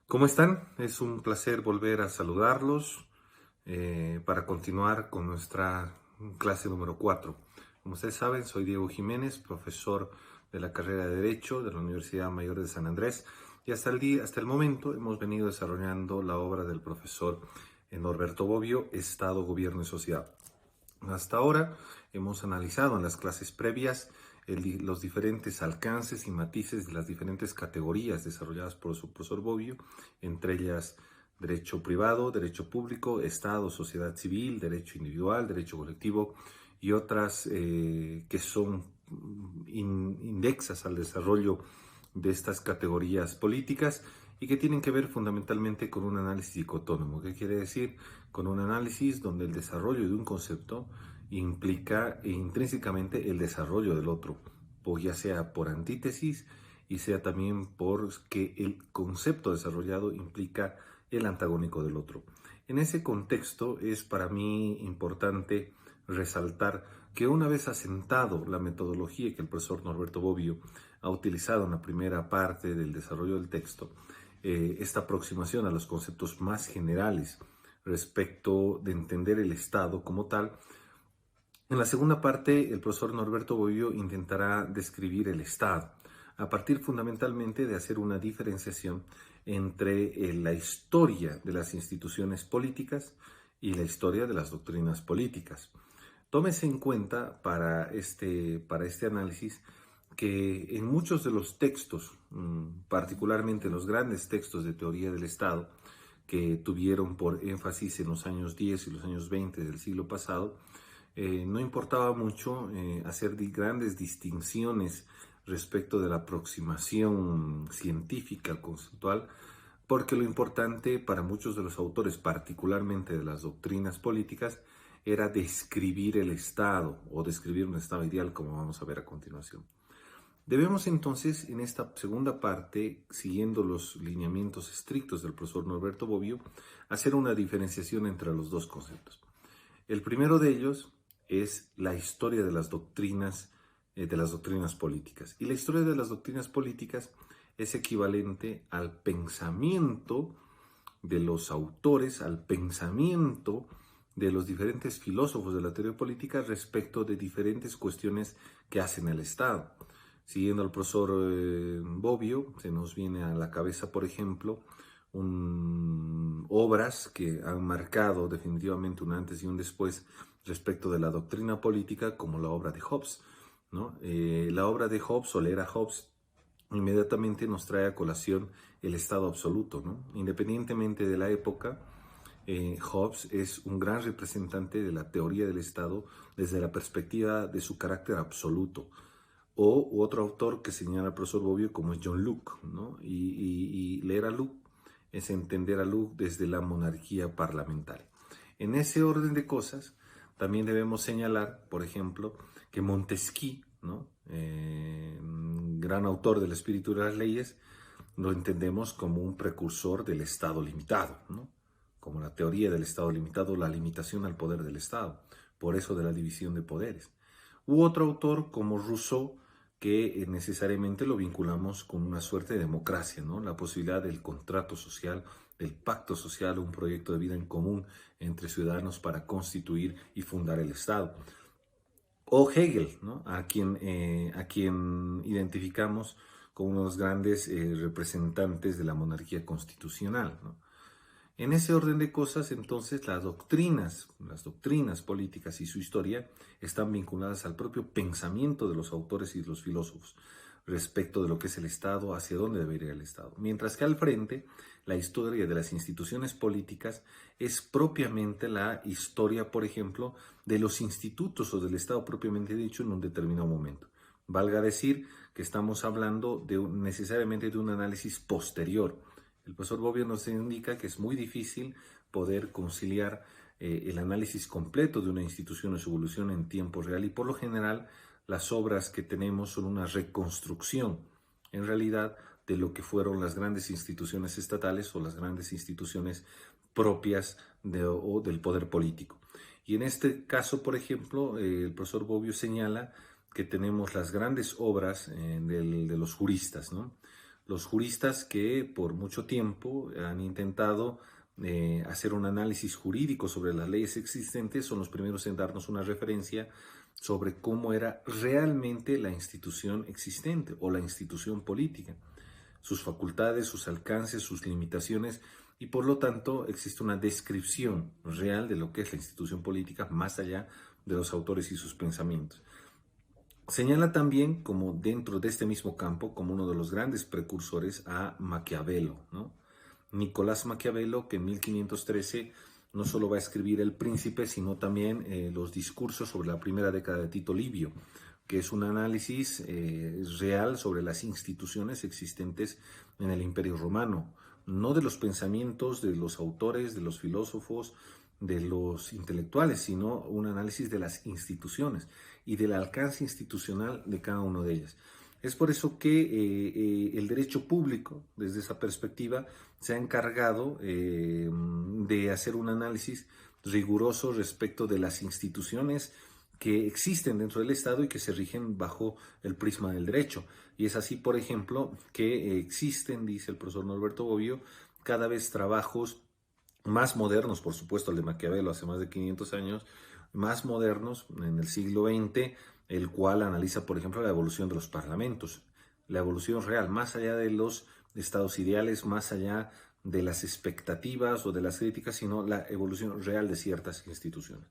¿Cómo están? Es un placer volver a saludarlos para continuar con nuestra clase número 4. Como ustedes saben, soy Diego Jiménez, profesor de la carrera de Derecho de la Universidad Mayor de San Andrés, y hasta el momento hemos venido desarrollando la obra del profesor Norberto Bobbio, Estado, Gobierno y Sociedad. Hasta ahora hemos analizado en las clases previas los diferentes alcances y matices de las diferentes categorías desarrolladas por su profesor Bobbio, entre ellas derecho privado, derecho público, Estado, sociedad civil, derecho individual, derecho colectivo y otras que son indexas al desarrollo de estas categorías políticas y que tienen que ver fundamentalmente con un análisis dicotónomo. ¿Qué quiere decir? Con un análisis donde el desarrollo de un concepto implica intrínsecamente el desarrollo del otro, o ya sea por antítesis y sea también porque el concepto desarrollado implica el antagónico del otro. En ese contexto es para mí importante resaltar que una vez asentado la metodología que el profesor Norberto Bobbio ha utilizado en la primera parte del desarrollo del texto, esta aproximación a los conceptos más generales respecto de entender el Estado como tal. En la segunda parte, el profesor Norberto Bobbio intentará describir el Estado, a partir fundamentalmente de hacer una diferenciación entre la historia de las instituciones políticas y la historia de las doctrinas políticas. Tómese en cuenta para este análisis que en muchos de los textos, particularmente en los grandes textos de teoría del Estado, que tuvieron por énfasis en los años 10 y los años 20 del siglo pasado, no importaba mucho hacer grandes distinciones respecto de la aproximación científica conceptual, porque lo importante para muchos de los autores, particularmente de las doctrinas políticas, era describir el Estado o describir un Estado ideal, como vamos a ver a continuación. Debemos entonces, en esta segunda parte, siguiendo los lineamientos estrictos del profesor Norberto Bobbio, hacer una diferenciación entre los dos conceptos. El primero de ellos es la historia de las doctrinas políticas. Y la historia de las doctrinas políticas es equivalente al pensamiento de los autores, al pensamiento de los diferentes filósofos de la teoría política respecto de diferentes cuestiones que hacen el Estado. Siguiendo al profesor Bobbio, se nos viene a la cabeza, por ejemplo, obras que han marcado definitivamente un antes y un después respecto de la doctrina política, como la obra de Hobbes, ¿no? La obra de Hobbes, o leer a Hobbes, inmediatamente nos trae a colación el Estado absoluto, ¿no? Independientemente de la época, Hobbes es un gran representante de la teoría del Estado desde la perspectiva de su carácter absoluto. O otro autor que señala al profesor Bobbio como es John Locke, ¿no? Y leer a Locke es entender a Locke desde la monarquía parlamentaria. En ese orden de cosas, también debemos señalar, por ejemplo, que Montesquieu, ¿no? Gran autor del Espíritu de las Leyes, lo entendemos como un precursor del Estado limitado, ¿no? Como la teoría del Estado limitado, la limitación al poder del Estado, por eso de la división de poderes. U otro autor como Rousseau, que necesariamente lo vinculamos con una suerte de democracia, ¿no? La posibilidad del contrato social, del pacto social, un proyecto de vida en común entre ciudadanos para constituir y fundar el Estado. O Hegel, ¿no? a quien identificamos como uno de los grandes representantes de la monarquía constitucional, ¿no? En ese orden de cosas, entonces, las doctrinas políticas y su historia están vinculadas al propio pensamiento de los autores y de los filósofos respecto de lo que es el Estado, hacia dónde debería ir el Estado. Mientras que al frente, la historia de las instituciones políticas es propiamente la historia, por ejemplo, de los institutos o del Estado propiamente dicho en un determinado momento. Valga decir que estamos hablando necesariamente de un análisis posterior. El profesor Bobbio nos indica que es muy difícil poder conciliar el análisis completo de una institución o su evolución en tiempo real, y por lo general las obras que tenemos son una reconstrucción, en realidad, de lo que fueron las grandes instituciones estatales o las grandes instituciones propias o del poder político. Y en este caso, por ejemplo, el profesor Bobbio señala que tenemos las grandes obras de los juristas, ¿no? Los juristas que por mucho tiempo han intentado hacer un análisis jurídico sobre las leyes existentes son los primeros en darnos una referencia sobre cómo era realmente la institución existente o la institución política, sus facultades, sus alcances, sus limitaciones, y por lo tanto existe una descripción real de lo que es la institución política más allá de los autores y sus pensamientos. Señala también, como dentro de este mismo campo, como uno de los grandes precursores a Maquiavelo, ¿no? Nicolás Maquiavelo, que en 1513 no solo va a escribir El Príncipe, sino también los discursos sobre la primera década de Tito Livio, que es un análisis real sobre las instituciones existentes en el Imperio Romano, no de los pensamientos de los autores, de los filósofos, de los intelectuales, sino un análisis de las instituciones y del alcance institucional de cada una de ellas. Es por eso que el derecho público, desde esa perspectiva, se ha encargado de hacer un análisis riguroso respecto de las instituciones que existen dentro del Estado y que se rigen bajo el prisma del derecho. Y es así, por ejemplo, que existen, dice el profesor Norberto Bobbio, cada vez trabajos más modernos, por supuesto, el de Maquiavelo hace más de 500 años, más modernos en el siglo XX, el cual analiza, por ejemplo, la evolución de los parlamentos, la evolución real, más allá de los estados ideales, más allá de las expectativas o de las críticas, sino la evolución real de ciertas instituciones.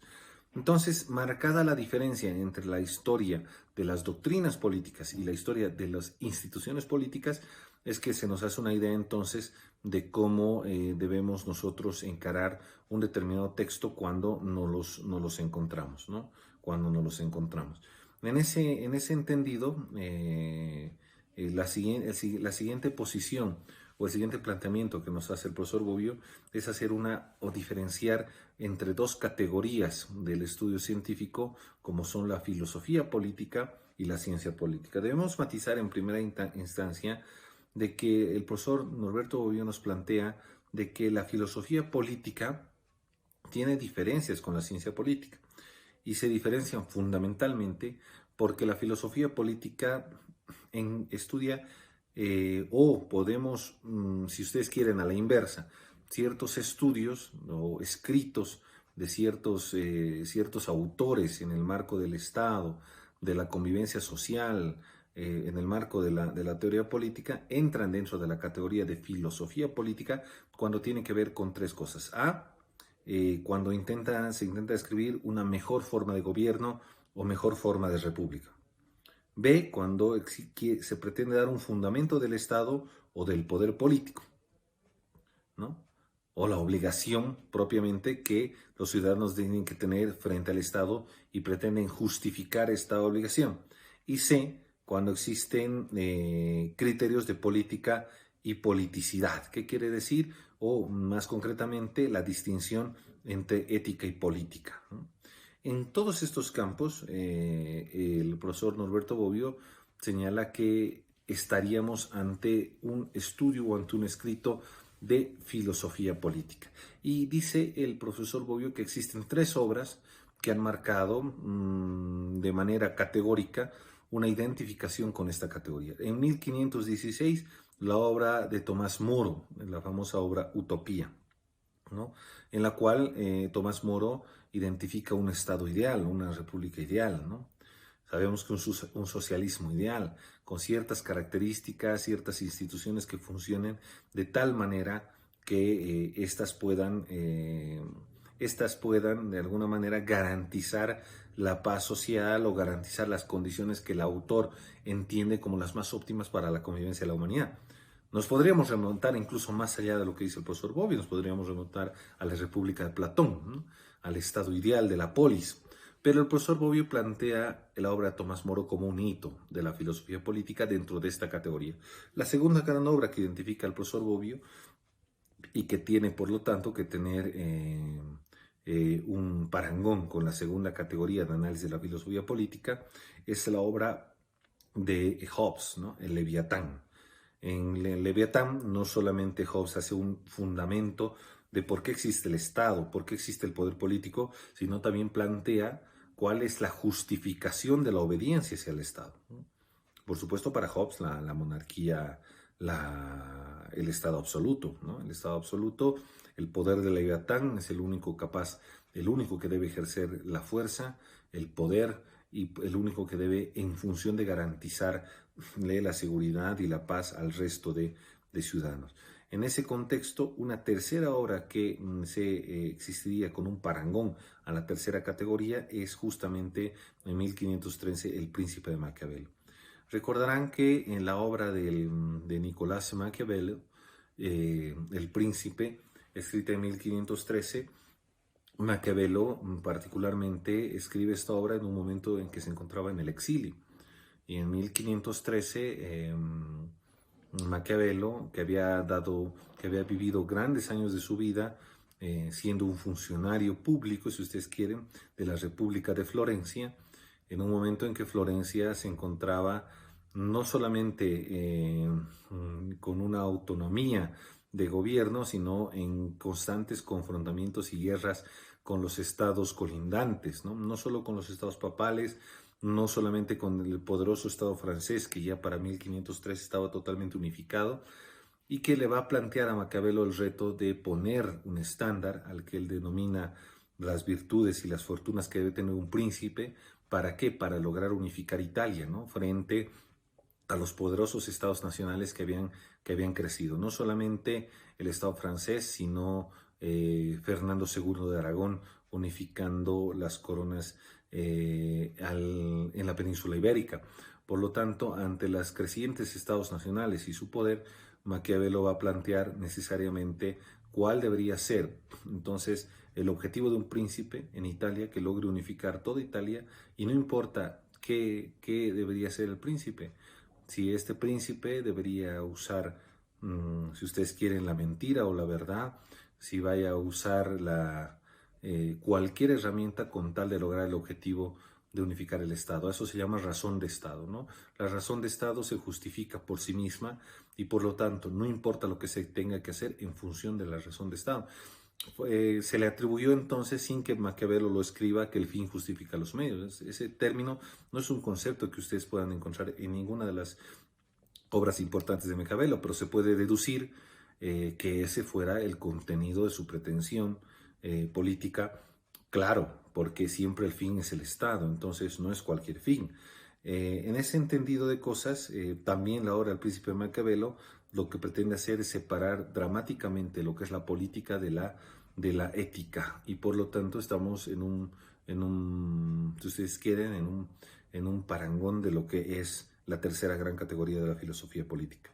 Entonces, marcada la diferencia entre la historia de las doctrinas políticas y la historia de las instituciones políticas, es que se nos hace una idea entonces de cómo debemos nosotros encarar un determinado texto cuando no los encontramos, ¿no? Cuando no los encontramos. En ese entendido, la siguiente posición o el siguiente planteamiento que nos hace el profesor Bobbio es hacer o diferenciar entre dos categorías del estudio científico, como son la filosofía política y la ciencia política. Debemos matizar en primera instancia de que el profesor Norberto Bobbio nos plantea de que la filosofía política tiene diferencias con la ciencia política y se diferencian fundamentalmente porque la filosofía política estudia o podemos, si ustedes quieren, a la inversa, ciertos estudios o escritos de ciertos autores en el marco del Estado, de la convivencia social, en el marco de la teoría política, entran dentro de la categoría de filosofía política cuando tiene que ver con tres cosas. Cuando se intenta describir una mejor forma de gobierno o mejor forma de república. B, cuando se pretende dar un fundamento del Estado o del poder político, ¿no? O la obligación propiamente que los ciudadanos tienen que tener frente al Estado y pretenden justificar esta obligación. Y C, cuando existen criterios de política y politicidad. ¿Qué quiere decir? O más concretamente, la distinción entre ética y política, ¿no? En todos estos campos, el profesor Norberto Bobbio señala que estaríamos ante un estudio o ante un escrito de filosofía política. Y dice el profesor Bobbio que existen tres obras que han marcado de manera categórica una identificación con esta categoría. En 1516, la obra de Tomás Moro, la famosa obra Utopía, ¿no? En la cual Tomás Moro identifica un Estado ideal, una república ideal, ¿no? Sabemos que un socialismo ideal, con ciertas características, ciertas instituciones que funcionen de tal manera que estas puedan de alguna manera garantizar la paz social o garantizar las condiciones que el autor entiende como las más óptimas para la convivencia de la humanidad. Nos podríamos remontar incluso más allá de lo que dice el profesor Bobbio, nos podríamos remontar a la República de Platón, ¿no? Al estado ideal de la polis. Pero el profesor Bobbio plantea la obra de Tomás Moro como un hito de la filosofía política dentro de esta categoría. La segunda gran obra que identifica el profesor Bobbio y que tiene, por lo tanto, que tener un parangón con la segunda categoría de análisis de la filosofía política es la obra de Hobbes, ¿no? El Leviatán. En el Leviatán no solamente Hobbes hace un fundamento de por qué existe el Estado, por qué existe el poder político, sino también plantea cuál es la justificación de la obediencia hacia el Estado. Por supuesto, para Hobbes la monarquía el Estado absoluto, ¿no? El Estado absoluto, el poder de Leviatán es el único capaz, el único que debe ejercer la fuerza, el poder y el único que debe, en función de garantizarle la seguridad y la paz al resto de ciudadanos. En ese contexto, una tercera obra que existiría con un parangón a la tercera categoría es justamente en 1513 El Príncipe de Maquiavelo. Recordarán que en la obra de Nicolás Maquiavelo, El Príncipe, escrita en 1513, Maquiavelo particularmente escribe esta obra en un momento en que se encontraba en el exilio. Y en 1513, Maquiavelo, que había vivido grandes años de su vida, siendo un funcionario público, si ustedes quieren, de la República de Florencia, en un momento en que Florencia se encontraba no solamente con una autonomía de gobierno, sino en constantes confrontamientos y guerras con los estados colindantes, ¿no? No solo con los estados papales, no solamente con el poderoso Estado francés, que ya para 1503 estaba totalmente unificado, y que le va a plantear a Maquiavelo el reto de poner un estándar al que él denomina las virtudes y las fortunas que debe tener un príncipe. ¿Para qué? Para lograr unificar Italia, ¿no? Frente a los poderosos estados nacionales que habían crecido. No solamente el Estado francés, sino Fernando II de Aragón unificando las coronas en la península ibérica. Por lo tanto, ante los crecientes estados nacionales y su poder, Maquiavelo va a plantear necesariamente cuál debería ser entonces el objetivo de un príncipe en Italia que logre unificar toda Italia, y no importa qué debería ser el príncipe. Si este príncipe debería usar, si ustedes quieren, la mentira o la verdad, si vaya a usar cualquier herramienta con tal de lograr el objetivo de unificar el Estado. Eso se llama razón de Estado, ¿no? La razón de Estado se justifica por sí misma y por lo tanto no importa lo que se tenga que hacer en función de la razón de Estado. Se le atribuyó entonces, sin que Maquiavelo lo escriba, que el fin justifica los medios. Ese término no es un concepto que ustedes puedan encontrar en ninguna de las obras importantes de Maquiavelo, pero se puede deducir que ese fuera el contenido de su pretensión política, claro, porque siempre el fin es el Estado, entonces no es cualquier fin. En ese entendido de cosas, también la obra del Príncipe de Maquiavelo lo que pretende hacer es separar dramáticamente lo que es la política de la ética, y por lo tanto estamos si ustedes quieren, en un parangón de lo que es la tercera gran categoría de la filosofía política.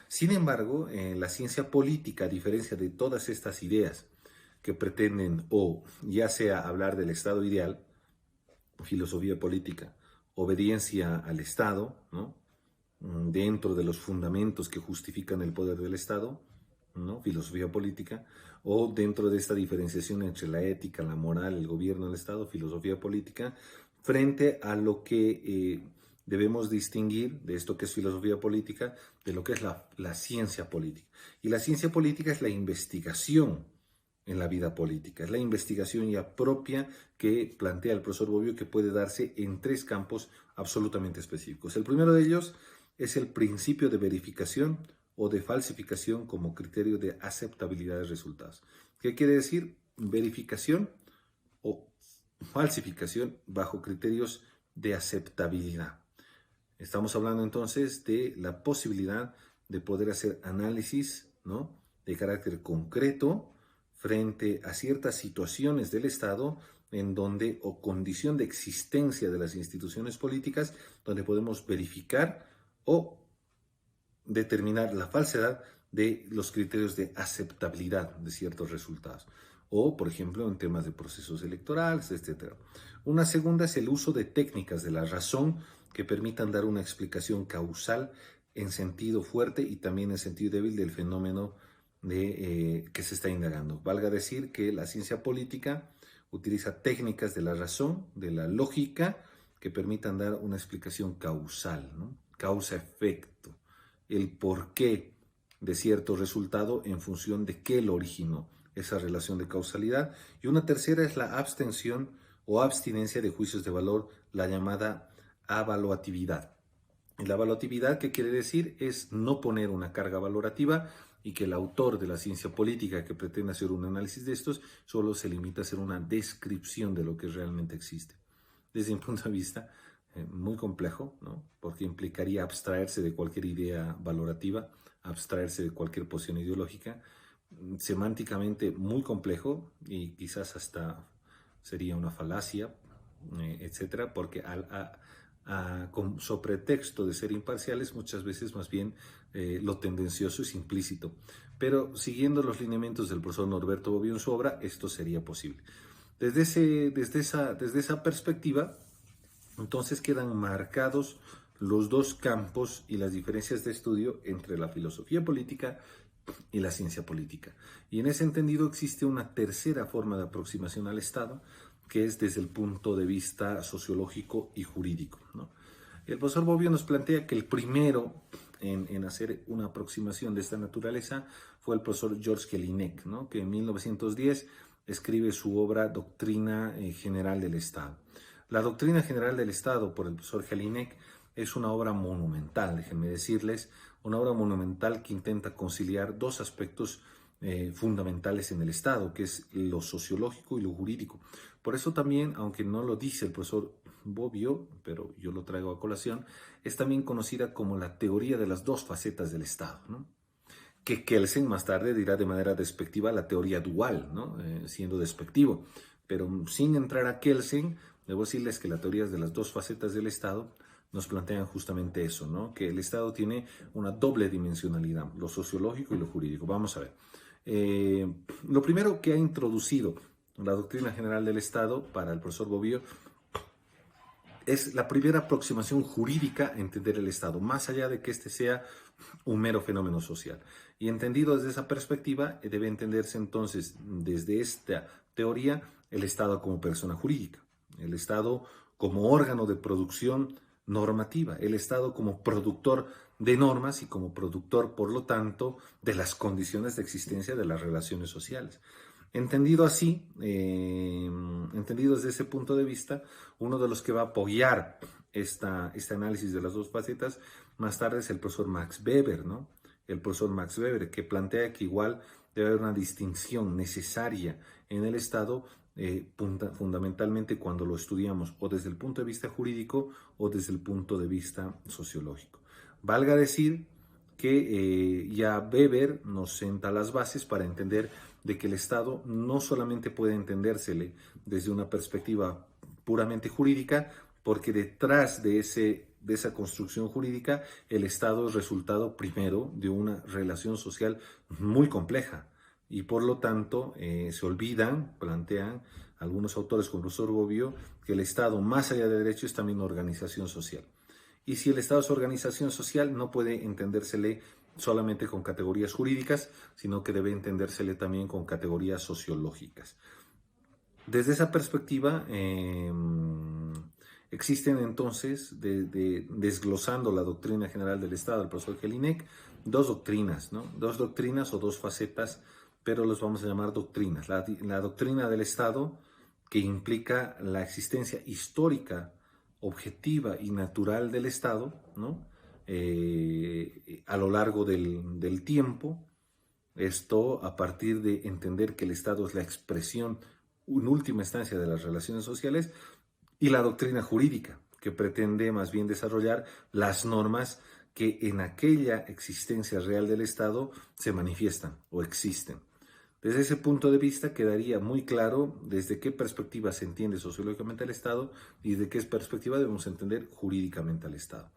Sin embargo, la ciencia política, a diferencia de todas estas ideas que pretenden o ya sea hablar del Estado ideal, filosofía política, obediencia al Estado, ¿no? Dentro de los fundamentos que justifican el poder del Estado, ¿no? Filosofía política, o dentro de esta diferenciación entre la ética, la moral, el gobierno del Estado, filosofía política, frente a lo que debemos distinguir de esto que es filosofía política, de lo que es la ciencia política. Y la ciencia política es la investigación en la vida política, es la investigación ya propia que plantea el profesor Bobbio, que puede darse en tres campos absolutamente específicos. El primero de ellos es el principio de verificación o de falsificación como criterio de aceptabilidad de resultados. ¿Qué quiere decir? Verificación o falsificación bajo criterios de aceptabilidad. Estamos hablando entonces de la posibilidad de poder hacer análisis, ¿no?, de carácter concreto frente a ciertas situaciones del Estado en donde, o condición de existencia de las instituciones políticas, donde podemos verificar o determinar la falsedad de los criterios de aceptabilidad de ciertos resultados, o por ejemplo en temas de procesos electorales, etc. Una segunda es el uso de técnicas de la razón que permitan dar una explicación causal en sentido fuerte y también en sentido débil del fenómeno que se está indagando. Valga decir que la ciencia política utiliza técnicas de la razón, de la lógica, que permitan dar una explicación causal, ¿no? Causa-efecto, el porqué de cierto resultado en función de qué lo originó, esa relación de causalidad. Y una tercera es la abstención o abstinencia de juicios de valor, la llamada avaluatividad. La evaluatividad, ¿qué quiere decir? Es no poner una carga valorativa y que el autor de la ciencia política que pretende hacer un análisis de estos solo se limita a hacer una descripción de lo que realmente existe. Desde mi punto de vista, muy complejo, ¿no? Porque implicaría abstraerse de cualquier idea valorativa, abstraerse de cualquier posición ideológica, semánticamente muy complejo y quizás hasta sería una falacia, etcétera, porque sobre pretexto de ser imparciales, muchas veces más bien lo tendencioso es implícito. Pero siguiendo los lineamientos del profesor Norberto Bobbio en su obra, esto sería posible. Desde esa perspectiva, entonces quedan marcados los dos campos y las diferencias de estudio entre la filosofía política y la ciencia política. Y en ese entendido existe una tercera forma de aproximación al Estado, que es desde el punto de vista sociológico y jurídico, ¿no? El profesor Bobbio nos plantea que el primero en hacer una aproximación de esta naturaleza fue el profesor George Jelinek, ¿no? Que en 1910 escribe su obra Doctrina General del Estado. La Doctrina General del Estado por el profesor Jelinek es una obra monumental, déjenme decirles, una obra monumental que intenta conciliar dos aspectos fundamentales en el Estado, que es lo sociológico y lo jurídico. Por eso también, aunque no lo dice el profesor Bobbio, pero yo lo traigo a colación, es también conocida como la teoría de las dos facetas del Estado, ¿no? Que Kelsen más tarde dirá de manera despectiva la teoría dual, ¿no? Siendo despectivo. Pero sin entrar a Kelsen, debo decirles que la teoría de las dos facetas del Estado nos plantean justamente eso, ¿no? Que el Estado tiene una doble dimensionalidad, lo sociológico y lo jurídico. Vamos a ver. Lo primero que ha introducido la doctrina general del Estado para el profesor Bobbio es la primera aproximación jurídica a entender el Estado, más allá de que este sea un mero fenómeno social. Y entendido desde esa perspectiva, debe entenderse entonces desde esta teoría el Estado como persona jurídica, el Estado como órgano de producción normativa, el Estado como productor de normas y como productor, por lo tanto, de las condiciones de existencia de las relaciones sociales. Entendido así, entendido desde ese punto de vista, uno de los que va a apoyar este análisis de las dos facetas más tarde es el profesor Max Weber, ¿no? El profesor Max Weber, que plantea que igual debe haber una distinción necesaria en el Estado, fundamentalmente cuando lo estudiamos o desde el punto de vista jurídico o desde el punto de vista sociológico. Valga decir que ya Weber nos senta las bases para entender de que el Estado no solamente puede entendérsele desde una perspectiva puramente jurídica, porque detrás de esa construcción jurídica, el Estado es resultado primero de una relación social muy compleja y por lo tanto se olvidan, plantean algunos autores como el profesor Bobbio, que el Estado más allá de derecho es también una organización social. Y si el Estado es organización social, no puede entendérsele solamente con categorías jurídicas, sino que debe entendérsele también con categorías sociológicas. Desde esa perspectiva, existen entonces, desglosando la doctrina general del Estado del profesor Jelinek, dos doctrinas, ¿no? Dos doctrinas o dos facetas, pero los vamos a llamar doctrinas. La doctrina del Estado, que implica la existencia histórica, objetiva y natural del Estado, ¿no? A lo largo del tiempo. Esto a partir de entender que el Estado es la expresión en última instancia de las relaciones sociales, y la doctrina jurídica, que pretende más bien desarrollar las normas que en aquella existencia real del Estado se manifiestan o existen. Desde ese punto de vista quedaría muy claro desde qué perspectiva se entiende sociológicamente el Estado y de qué perspectiva debemos entender jurídicamente al Estado.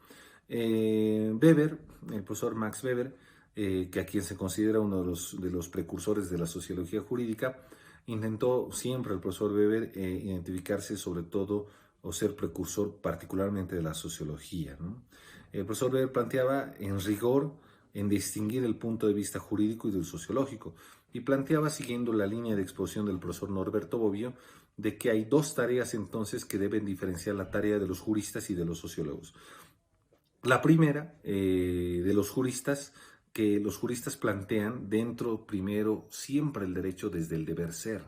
Weber, el profesor Max Weber, que a quien se considera uno de los precursores de la sociología jurídica, intentó siempre el profesor Weber identificarse sobre todo o ser precursor particularmente de la sociología, ¿no? El profesor Weber planteaba en rigor en distinguir el punto de vista jurídico y del sociológico y planteaba, siguiendo la línea de exposición del profesor Norberto Bobbio, de que hay dos tareas entonces que deben diferenciar la tarea de los juristas y de los sociólogos. La primera, de los juristas, que los juristas plantean dentro primero siempre el derecho desde el deber ser.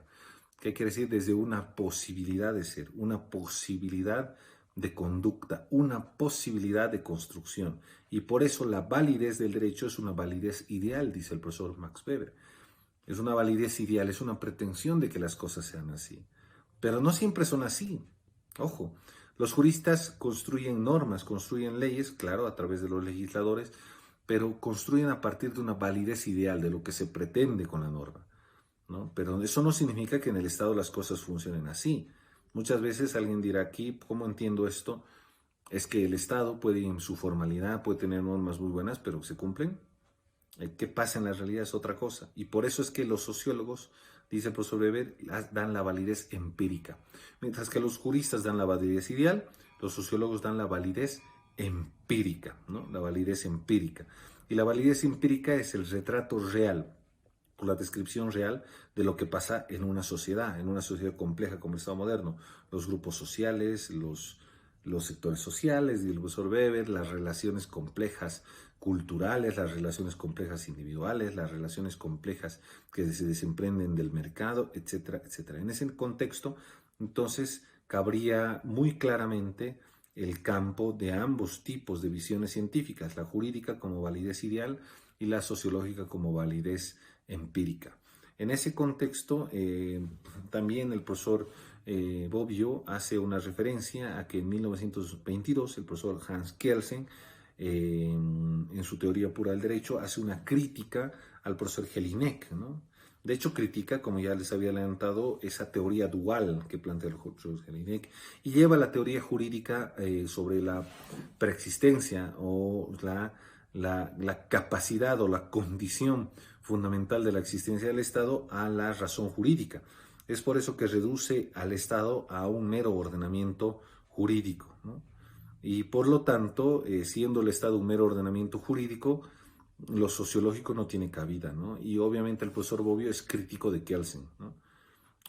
¿Qué quiere decir? Desde una posibilidad de ser, una posibilidad de conducta, una posibilidad de construcción. Y por eso la validez del derecho es una validez ideal, dice el profesor Max Weber. Es una validez ideal, es una pretensión de que las cosas sean así. Pero no siempre son así. Ojo, los juristas construyen normas, construyen leyes, claro, a través de los legisladores, pero construyen a partir de una validez ideal, de lo que se pretende con la norma, ¿no? Pero eso no significa que en el Estado las cosas funcionen así. Muchas veces alguien dirá aquí, ¿cómo entiendo esto? Es que el Estado puede, en su formalidad, puede tener normas muy buenas, pero ¿se cumplen? ¿Qué pasa en la realidad es otra cosa? Y por eso es que los sociólogos, dice el profesor Weber, dan la validez empírica. Mientras que los juristas dan la validez ideal, los sociólogos dan la validez empírica, ¿no? La validez empírica. Y la validez empírica es el retrato real, o la descripción real de lo que pasa en una sociedad compleja como el Estado moderno. Los grupos sociales, los sectores sociales, dice el profesor Weber, las relaciones complejas culturales, las relaciones complejas individuales, las relaciones complejas que se desemprenden del mercado, etcétera, etcétera. En ese contexto, entonces, cabría muy claramente el campo de ambos tipos de visiones científicas, la jurídica como validez ideal y la sociológica como validez empírica. En ese contexto, también el profesor Bobbio hace una referencia a que en 1922 el profesor Hans Kelsen, en su teoría pura del derecho, hace una crítica al profesor Jelinek, ¿no? De hecho, critica, como ya les había adelantado, esa teoría dual que plantea el profesor Jelinek y lleva la teoría jurídica sobre la preexistencia o la capacidad o la condición fundamental de la existencia del Estado a la razón jurídica. Es por eso que reduce al Estado a un mero ordenamiento jurídico, ¿no? Y por lo tanto, siendo el Estado un mero ordenamiento jurídico, lo sociológico no tiene cabida, ¿no? Y obviamente el profesor Bobbio es crítico de Kelsen, ¿no?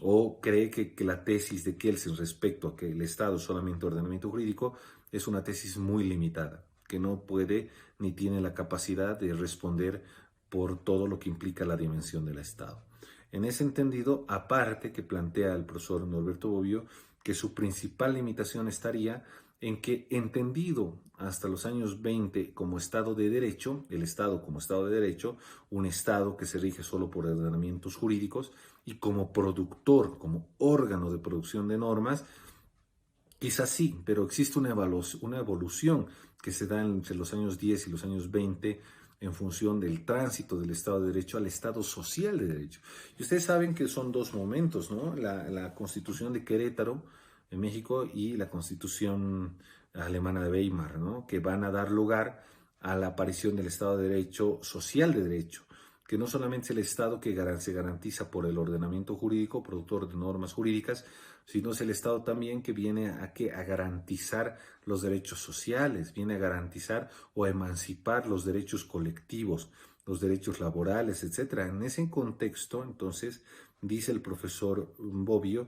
O cree que la tesis de Kelsen respecto a que el Estado es solamente ordenamiento jurídico es una tesis muy limitada, que no puede ni tiene la capacidad de responder por todo lo que implica la dimensión del Estado. En ese entendido, aparte que plantea el profesor Norberto Bobbio que su principal limitación estaría en que, entendido hasta los años 20 como Estado de Derecho, el Estado como Estado de Derecho, un Estado que se rige solo por ordenamientos jurídicos, y como productor, como órgano de producción de normas, quizás sí, pero existe una evolución que se da entre los años 10 y los años 20 en función del tránsito del Estado de Derecho al Estado social de Derecho. Y ustedes saben que son dos momentos, ¿no? La Constitución de Querétaro en México y la Constitución alemana de Weimar, ¿no? Que van a dar lugar a la aparición del Estado de Derecho social de Derecho, que no solamente es el Estado que se garantiza por el ordenamiento jurídico, productor de normas jurídicas, sino es el Estado también que viene a garantizar los derechos sociales, viene a garantizar o a emancipar los derechos colectivos, los derechos laborales, etc. En ese contexto, entonces, dice el profesor Bobbio,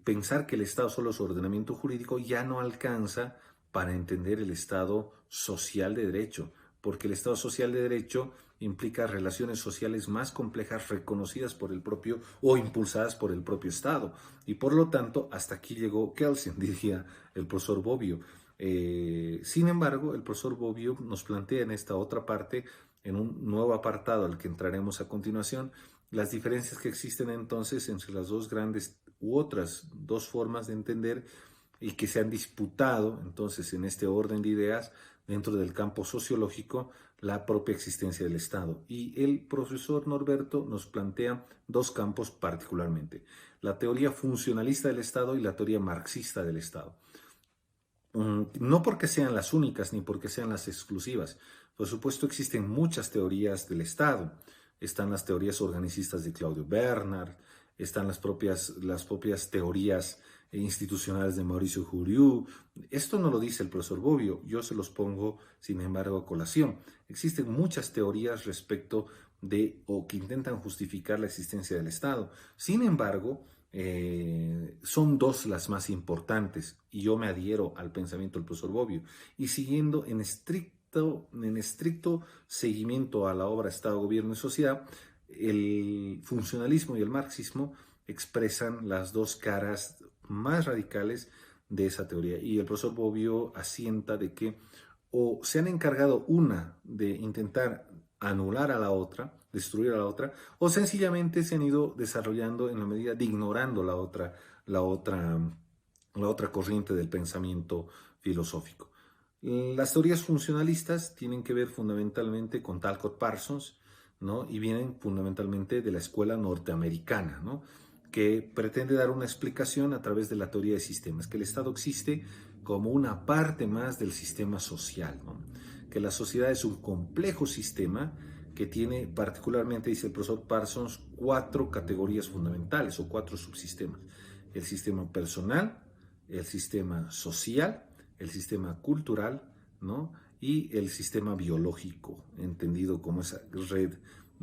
pensar que el Estado solo es ordenamiento jurídico ya no alcanza para entender el Estado social de derecho, porque el Estado social de derecho implica relaciones sociales más complejas reconocidas por el propio o impulsadas por el propio Estado. Y por lo tanto, hasta aquí llegó Kelsen, diría el profesor Bobbio. Sin embargo, el profesor Bobbio nos plantea en esta otra parte, en un nuevo apartado al que entraremos a continuación, las diferencias que existen entonces entre las dos grandes u otras dos formas de entender y que se han disputado entonces en este orden de ideas dentro del campo sociológico la propia existencia del Estado. Y el profesor Norberto nos plantea dos campos particularmente, la teoría funcionalista del Estado y la teoría marxista del Estado. No porque sean las únicas ni porque sean las exclusivas. Por supuesto, existen muchas teorías del Estado. Están las teorías organicistas de Claudio Bernard, están las propias teorías institucionales de Mauricio Juriu. Esto no lo dice el profesor Bobbio, yo se los pongo, sin embargo, a colación. Existen muchas teorías respecto de o que intentan justificar la existencia del Estado. Sin embargo, son dos las más importantes y yo me adhiero al pensamiento del profesor Bobbio. Y siguiendo en estricto seguimiento a la obra Estado, Gobierno y Sociedad, el funcionalismo y el marxismo expresan las dos caras más radicales de esa teoría. Y el profesor Bobbio asienta de que o se han encargado una de intentar anular a la otra, destruir a la otra, o sencillamente se han ido desarrollando en la medida de ignorando la otra corriente del pensamiento filosófico. Las teorías funcionalistas tienen que ver fundamentalmente con Talcott Parsons, ¿no? Y vienen fundamentalmente de la escuela norteamericana, ¿no? Que pretende dar una explicación a través de la teoría de sistemas, que el Estado existe como una parte más del sistema social, ¿no? Que la sociedad es un complejo sistema que tiene particularmente, dice el profesor Parsons, 4 categorías fundamentales o 4 subsistemas. El sistema personal, el sistema social, el sistema cultural, ¿no? Y el sistema biológico, entendido como esa red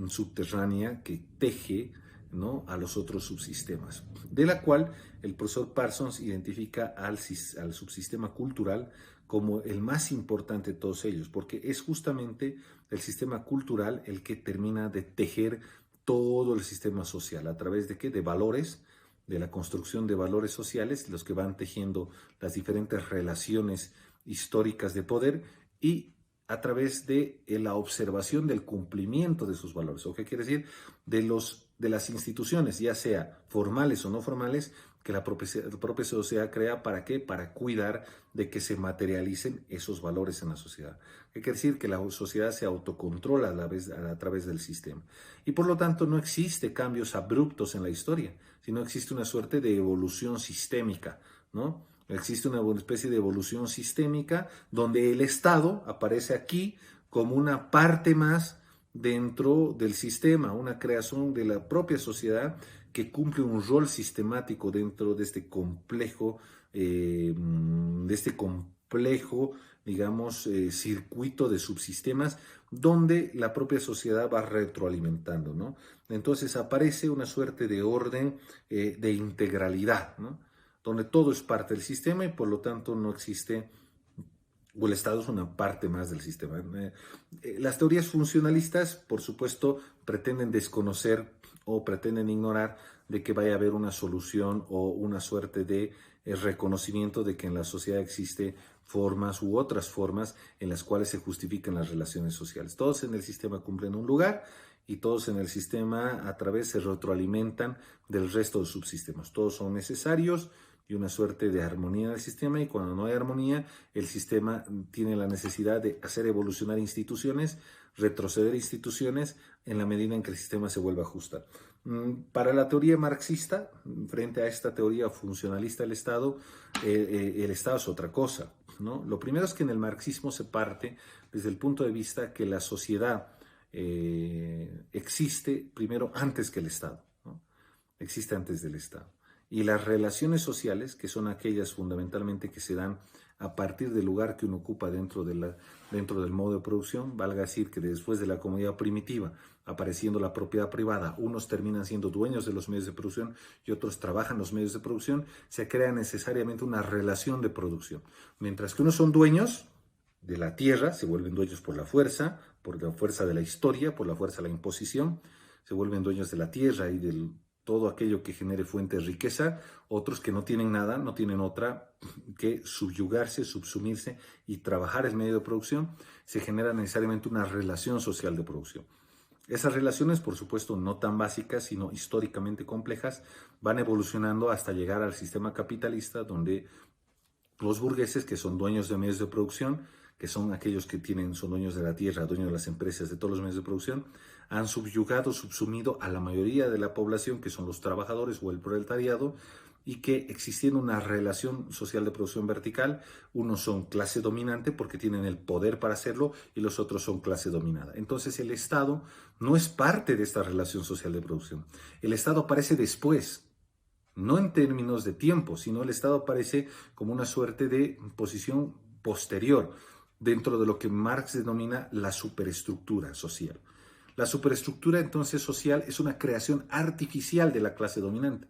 subterránea que teje, ¿no?, a los otros subsistemas, de la cual el profesor Parsons identifica al subsistema cultural como el más importante de todos ellos, porque es justamente el sistema cultural el que termina de tejer todo el sistema social. ¿A través de qué? De valores, de la construcción de valores sociales, los que van tejiendo las diferentes relaciones históricas de poder, y a través de la observación del cumplimiento de sus valores. ¿O qué quiere decir? De las instituciones, ya sea formales o no formales, que la propia sociedad crea. ¿Para qué? Para cuidar de que se materialicen esos valores en la sociedad. ¿Qué quiere decir? Que la sociedad se autocontrola a través del sistema. Y por lo tanto no existe cambios abruptos en la historia, sino existe una suerte de evolución sistémica, ¿no? Existe una especie de evolución sistémica donde el Estado aparece aquí como una parte más dentro del sistema, una creación de la propia sociedad que cumple un rol sistemático dentro de este complejo, digamos, circuito de subsistemas donde la propia sociedad va retroalimentando, ¿no? Entonces aparece una suerte de orden de integralidad, ¿no? Donde todo es parte del sistema y por lo tanto no existe, o el Estado es una parte más del sistema. Las teorías funcionalistas, por supuesto, pretenden desconocer o pretenden ignorar de que vaya a haber una solución o una suerte de reconocimiento de que en la sociedad existe formas u otras formas en las cuales se justifican las relaciones sociales. Todos en el sistema cumplen un lugar y todos en el sistema a través se retroalimentan del resto de subsistemas. Todos son necesarios y una suerte de armonía en el sistema, y cuando no hay armonía, el sistema tiene la necesidad de hacer evolucionar instituciones, retroceder instituciones en la medida en que el sistema se vuelva a ajustar. Para la teoría marxista, frente a esta teoría funcionalista del Estado, el Estado es otra cosa, ¿no? Lo primero es que en el marxismo se parte desde el punto de vista que la sociedad existe primero antes que el Estado, ¿no? Existe antes del Estado. Y las relaciones sociales, que son aquellas fundamentalmente que se dan a partir del lugar que uno ocupa dentro del modo de producción, valga decir que después de la comunidad primitiva, apareciendo la propiedad privada, unos terminan siendo dueños de los medios de producción y otros trabajan los medios de producción, se crea necesariamente una relación de producción. Mientras que unos son dueños de la tierra, se vuelven dueños por la fuerza de la historia, por la fuerza de la imposición, se vuelven dueños de la tierra y del todo aquello que genere fuente de riqueza. Otros que no tienen nada, no tienen otra que subyugarse, subsumirse y trabajar el medio de producción, se genera necesariamente una relación social de producción. Esas relaciones, por supuesto, no tan básicas, sino históricamente complejas, van evolucionando hasta llegar al sistema capitalista, donde los burgueses, que son dueños de medios de producción, que son aquellos que son dueños de la tierra, dueños de las empresas, de todos los medios de producción, han subsumido a la mayoría de la población, que son los trabajadores o el proletariado, y que existiendo una relación social de producción vertical, unos son clase dominante porque tienen el poder para hacerlo y los otros son clase dominada. Entonces el Estado no es parte de esta relación social de producción. El Estado aparece después, no en términos de tiempo, sino el Estado aparece como una suerte de posición posterior dentro de lo que Marx denomina la superestructura social. La superestructura entonces social es una creación artificial de la clase dominante.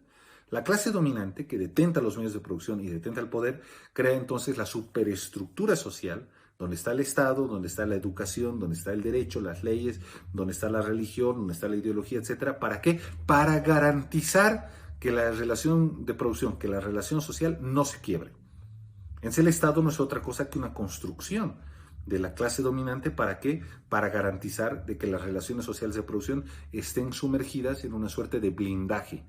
La clase dominante, que detenta los medios de producción y detenta el poder, crea entonces la superestructura social, donde está el Estado, donde está la educación, donde está el derecho, las leyes, donde está la religión, donde está la ideología, etc. ¿Para qué? Para garantizar que la relación de producción, que la relación social no se quiebre. Entonces el Estado no es otra cosa que una construcción de la clase dominante. ¿Para qué? Para garantizar de que las relaciones sociales de producción estén sumergidas en una suerte de blindaje,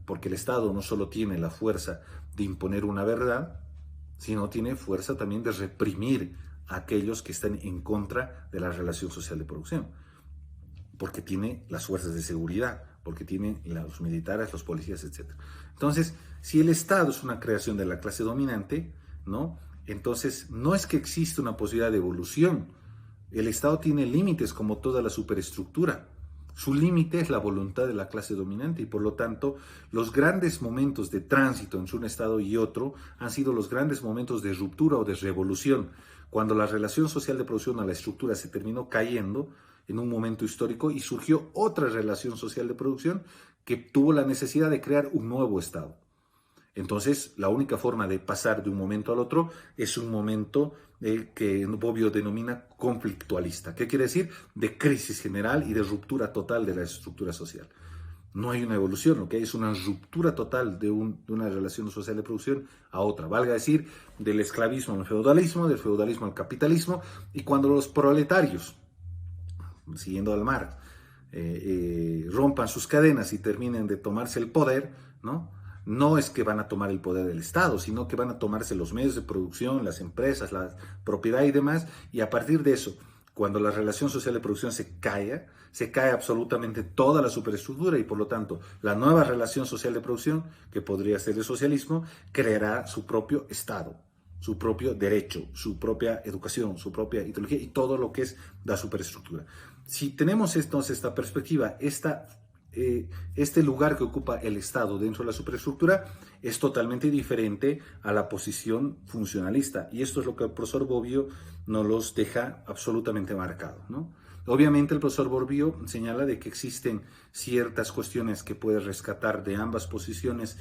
porque el Estado no solo tiene la fuerza de imponer una verdad, sino tiene fuerza también de reprimir a aquellos que están en contra de la relación social de producción, porque tiene las fuerzas de seguridad, porque tiene los militares, los policías, etc. Entonces, si el Estado es una creación de la clase dominante, ¿no? Entonces, no es que existe una posibilidad de evolución. El Estado tiene límites como toda la superestructura. Su límite es la voluntad de la clase dominante y por lo tanto los grandes momentos de tránsito entre un Estado y otro han sido los grandes momentos de ruptura o de revolución. Cuando la relación social de producción a la estructura se terminó cayendo en un momento histórico y surgió otra relación social de producción que tuvo la necesidad de crear un nuevo Estado. Entonces, la única forma de pasar de un momento al otro es un momento que Bobbio denomina conflictualista. ¿Qué quiere decir? De crisis general y de ruptura total de la estructura social. No hay una evolución, lo que hay es una ruptura total de una relación social de producción a otra. Valga decir, del esclavismo al feudalismo, del feudalismo al capitalismo, y cuando los proletarios, siguiendo al Marx, rompan sus cadenas y terminen de tomarse el poder, ¿no? No es que van a tomar el poder del Estado, sino que van a tomarse los medios de producción, las empresas, la propiedad y demás, y a partir de eso, cuando la relación social de producción se cae absolutamente toda la superestructura y por lo tanto la nueva relación social de producción, que podría ser el socialismo, creará su propio Estado, su propio derecho, su propia educación, su propia ideología y todo lo que es la superestructura. Si tenemos entonces esta perspectiva, este lugar que ocupa el Estado dentro de la superestructura es totalmente diferente a la posición funcionalista. Y esto es lo que el profesor Bobbio nos los deja absolutamente marcado, ¿no? Obviamente el profesor Bobbio señala de que existen ciertas cuestiones que puede rescatar de ambas posiciones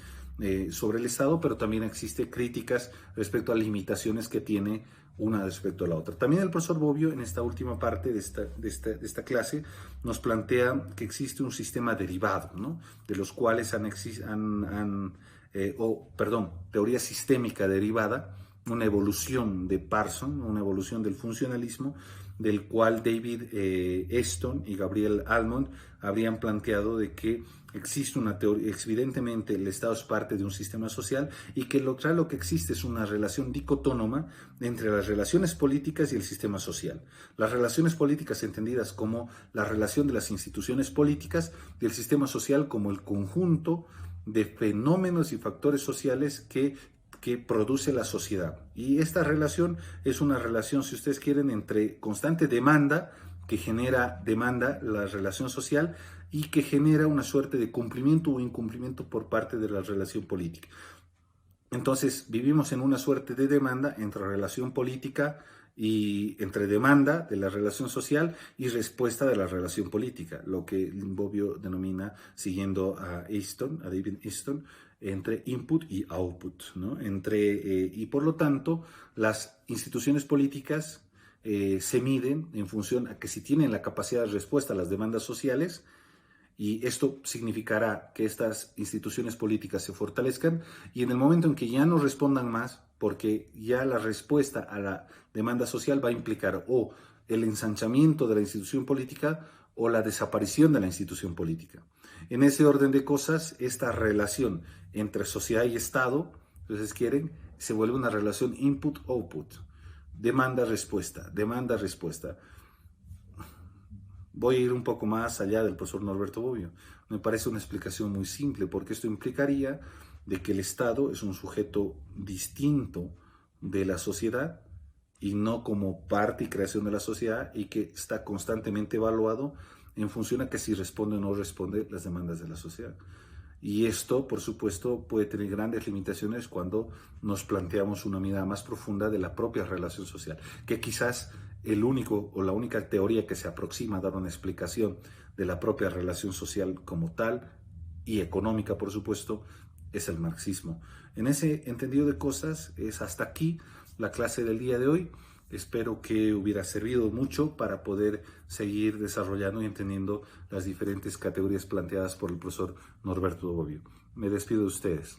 sobre el Estado, pero también existen críticas respecto a limitaciones que tiene una respecto a la otra. También el profesor Bobbio, en esta última parte de esta clase, nos plantea que existe un sistema derivado, ¿no? De los cuales teoría sistémica derivada, una evolución de Parson, una evolución del funcionalismo, del cual David Easton y Gabriel Almond habrían planteado de que existe una teoría, evidentemente el Estado es parte de un sistema social y que lo que existe es una relación dicotónoma entre las relaciones políticas y el sistema social. Las relaciones políticas entendidas como la relación de las instituciones políticas y el sistema social como el conjunto de fenómenos y factores sociales que produce la sociedad. Y esta relación es una relación, si ustedes quieren, entre constante demanda, que genera demanda la relación social y que genera una suerte de cumplimiento o incumplimiento por parte de la relación política. Entonces, vivimos en una suerte de demanda entre relación política y entre demanda de la relación social y respuesta de la relación política, lo que Bobbio denomina, siguiendo a David Easton, entre input y output, ¿no? Y por lo tanto, las instituciones políticas se miden en función a que si tienen la capacidad de respuesta a las demandas sociales, y esto significará que estas instituciones políticas se fortalezcan y en el momento en que ya no respondan más, porque ya la respuesta a la demanda social va a implicar o el ensanchamiento de la institución política o la desaparición de la institución política. En ese orden de cosas, esta relación entre sociedad y Estado, entonces se vuelve una relación input-output, demanda-respuesta, demanda-respuesta. Voy a ir un poco más allá del profesor Norberto Bobbio. Me parece una explicación muy simple, porque esto implicaría de que el Estado es un sujeto distinto de la sociedad y no como parte y creación de la sociedad y que está constantemente evaluado en función a que si responde o no responde las demandas de la sociedad. Y esto, por supuesto, puede tener grandes limitaciones cuando nos planteamos una mirada más profunda de la propia relación social, que quizás el único o la única teoría que se aproxima a dar una explicación de la propia relación social como tal y económica, por supuesto, es el marxismo. En ese entendido de cosas, es hasta aquí la clase del día de hoy. Espero que hubiera servido mucho para poder seguir desarrollando y entendiendo las diferentes categorías planteadas por el profesor Norberto Bobbio. Me despido de ustedes.